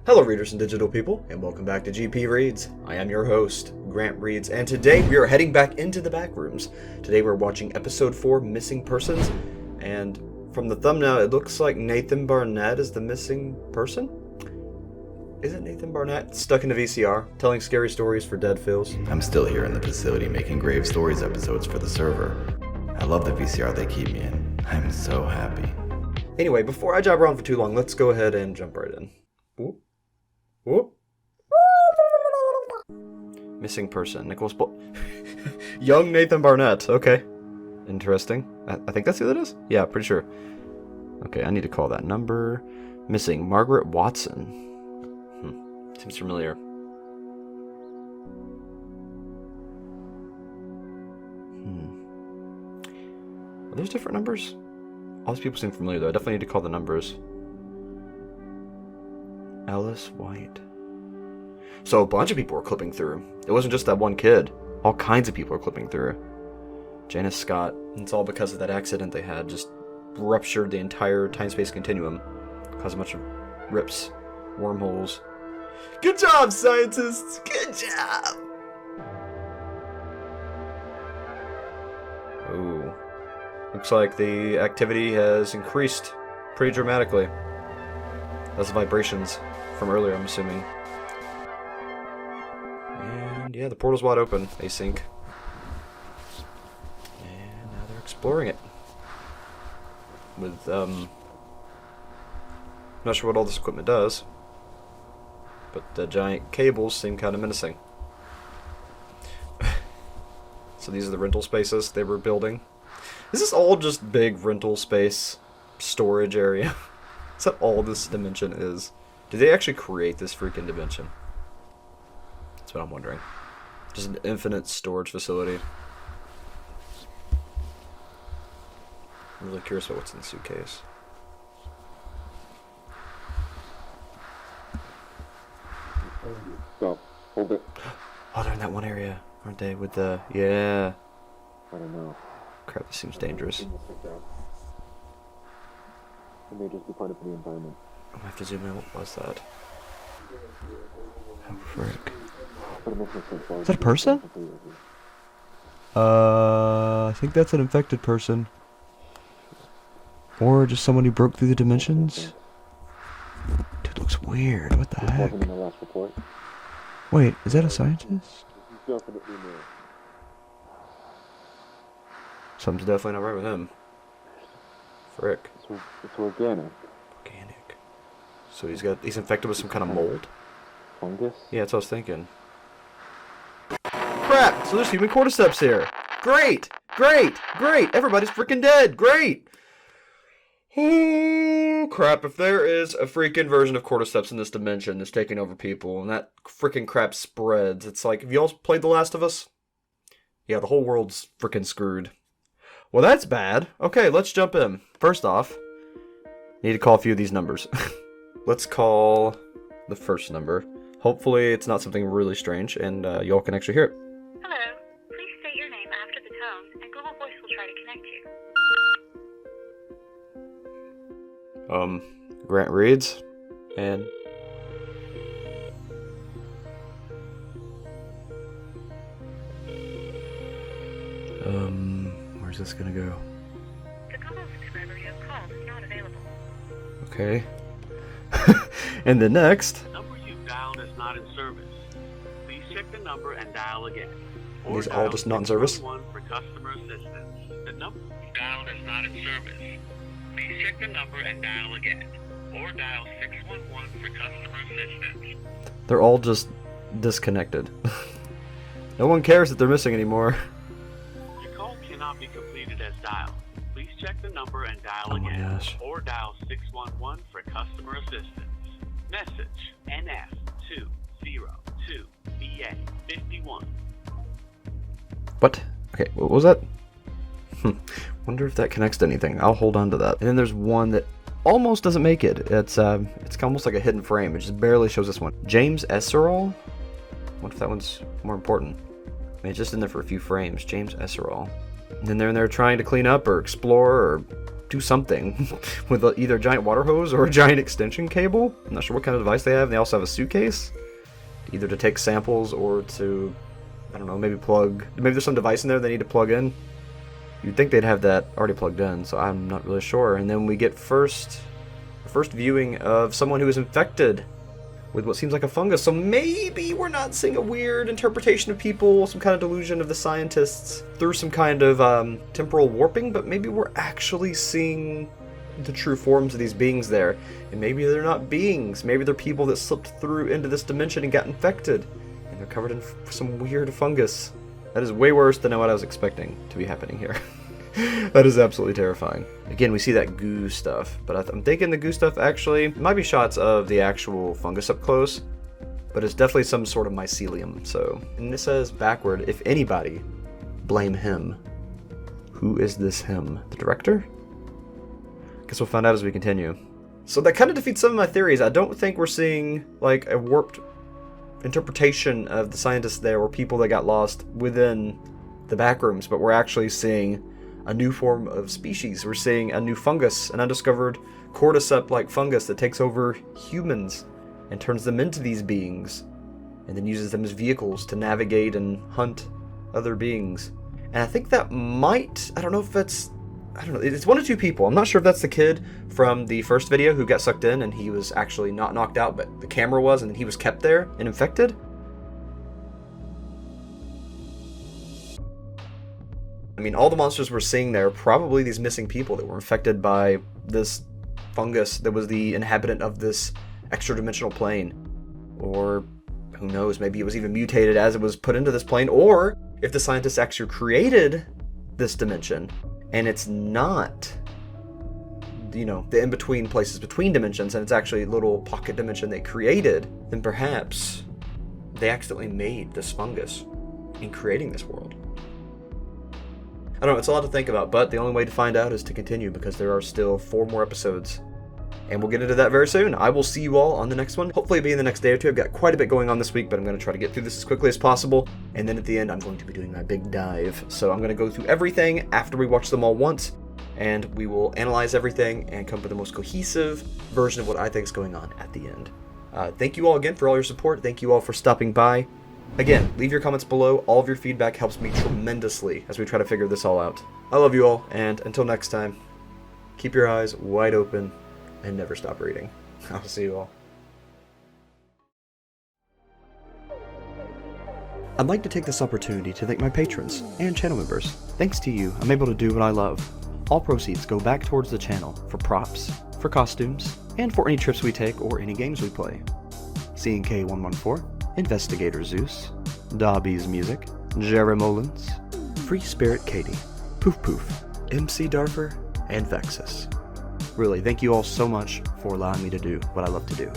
Hello readers and digital people, and welcome back to GP Reads. I am your host, Grant Reads, and today we are heading back into the Backrooms. Today we're watching episode 4, Missing Persons, and from the thumbnail it looks like Nathan Barnett is the missing person? Is it Nathan Barnett stuck in a VCR, telling scary stories for dead fills? I'm still here in the facility making Grave Stories episodes for the server. I love the VCR they keep me in. I'm so happy. Anyway, before I jabber on for too long, let's go ahead and jump right in. Whoop. Whoop. Missing person. Nicholas Young Nathan Barnett. Okay. Interesting. I think that's who that is? Yeah, pretty sure. Okay, I need to call that number. Missing Margaret Watson. Seems familiar. Are those different numbers? All these people seem familiar though. I definitely need to call the numbers. Ellis White. So a bunch of people were clipping through. It wasn't just that one kid. All kinds of people are clipping through. Janice Scott. It's all because of that accident they had. Just ruptured the entire time-space continuum. Caused a bunch of rips. Wormholes. Good job, scientists! Good job! Ooh. Looks like the activity has increased pretty dramatically. That's the vibrations from earlier, I'm assuming. And yeah, the portal's wide open, async. And now they're exploring it. With, not sure what all this equipment does. But the giant cables seem kind of menacing. So these are the rental spaces they were building. Is this all just big rental space storage area? Is that all this dimension is? Did they actually create this freaking dimension? That's what I'm wondering. Just an infinite storage facility. I'm really curious about what's in the suitcase. Stop. Hold it. Oh, they're in that one area, aren't they? With the... Yeah. I don't know. Crap, this seems dangerous. It may just be part of the environment. I'm gonna have to zoom in. What was that? Oh, frick. Is that a person? I think that's an infected person. Or just someone who broke through the dimensions? Dude, looks weird. What the heck? Wasn't in the last report. Wait, is that a scientist? Definitely no. Something's definitely not right with him. Frick. It's organic. Organic. So he's infected with some kind of mold? Fungus? Yeah, that's what I was thinking. Crap! So there's human cordyceps here! Great! Great! Great! Everybody's freaking dead! Great! Oh, crap. If there is a freaking version of cordyceps in this dimension that's taking over people, and that freaking crap spreads, it's like, have you all played The Last of Us? Yeah, the whole world's freaking screwed. Well, that's bad. Okay, let's jump in. First off, need to call a few of these numbers. Let's call the first number. Hopefully it's not something really strange, and y'all can actually hear it. Hello. Please state your name after the tone, and Google Voice will try to connect you. Grant Reads, and... where's this gonna go? The Google subscriber you have called is not available. Okay. And the next... The number you've dialed is not in service. Please check the number and dial again. Are these all just not in service? 611 for customer assistance. The number you've dialed is not in service. Please check the number and dial again. Or dial 611 for customer assistance. They're all just disconnected. No one cares that they're missing anymore. Your call cannot be completed as dialed. Please check the number and dial Oh my again. gosh. Or dial 611 for customer assistance. Message NF202BA51. What? Okay, what was that? Wonder if that connects to anything. I'll hold on to that. And then there's one that almost doesn't make it. It's almost like a hidden frame. It just barely shows this one. James Esurall? What if that one's more important? I mean, it's just in there for a few frames. James Esurall. And then they're in there trying to clean up or explore or do something with either a giant water hose or a giant extension cable. I'm not sure what kind of device they have. They also have a suitcase, either to take samples or to, I don't know, maybe there's some device in there they need to plug in. You'd think they'd have that already plugged in, so I'm not really sure. And then we get first viewing of someone who is infected with what seems like a fungus. So maybe we're not seeing a weird interpretation of people, some kind of delusion of the scientists through some kind of temporal warping, but maybe we're actually seeing the true forms of these beings there. And maybe they're not beings. Maybe they're people that slipped through into this dimension and got infected. And they're covered in some weird fungus. That is way worse than what I was expecting to be happening here. That is absolutely terrifying. Again, we see that goo stuff, but I'm thinking the goo stuff actually might be shots of the actual fungus up close, but it's definitely some sort of mycelium. So, and it says backward, if anybody, blame him. Who is this him? The director? Guess we'll find out as we continue. So that kind of defeats some of my theories. I don't think we're seeing like a warped interpretation of the scientists there or people that got lost within the backrooms, but we're actually seeing a new form of species. We're seeing a new fungus, an undiscovered cordyceps-like fungus that takes over humans and turns them into these beings, and then uses them as vehicles to navigate and hunt other beings. And I think that might, I don't know, it's one of two people. I'm not sure if that's the kid from the first video who got sucked in and he was actually not knocked out, but the camera was, and then he was kept there and infected. I mean, all the monsters we're seeing there are probably these missing people that were infected by this fungus that was the inhabitant of this extra-dimensional plane. Or, who knows, maybe it was even mutated as it was put into this plane, or if the scientists actually created this dimension, and it's not, you know, the in-between places between dimensions, and it's actually a little pocket dimension they created, then perhaps they accidentally made this fungus in creating this world. I don't know, it's a lot to think about, but the only way to find out is to continue, because there are still 4 more episodes. And we'll get into that very soon. I will see you all on the next one. Hopefully it'll be in the next day or two. I've got quite a bit going on this week, but I'm going to try to get through this as quickly as possible. And then at the end, I'm going to be doing my big dive. So I'm going to go through everything after we watch them all once, and we will analyze everything and come up with the most cohesive version of what I think is going on at the end. Thank you all again for all your support. Thank you all for stopping by. Again, leave your comments below. All of your feedback helps me tremendously as we try to figure this all out. I love you all, and until next time, keep your eyes wide open and never stop reading. I'll see you all. I'd like to take this opportunity to thank my patrons and channel members. Thanks to you, I'm able to do what I love. All proceeds go back towards the channel for props, for costumes, and for any trips we take or any games we play. CNK114, Investigator Zeus, Dobby's Music, Jerry Mullins, Free Spirit Katie, Poof Poof, MC Darfer, and Vexus. Really, thank you all so much for allowing me to do what I love to do.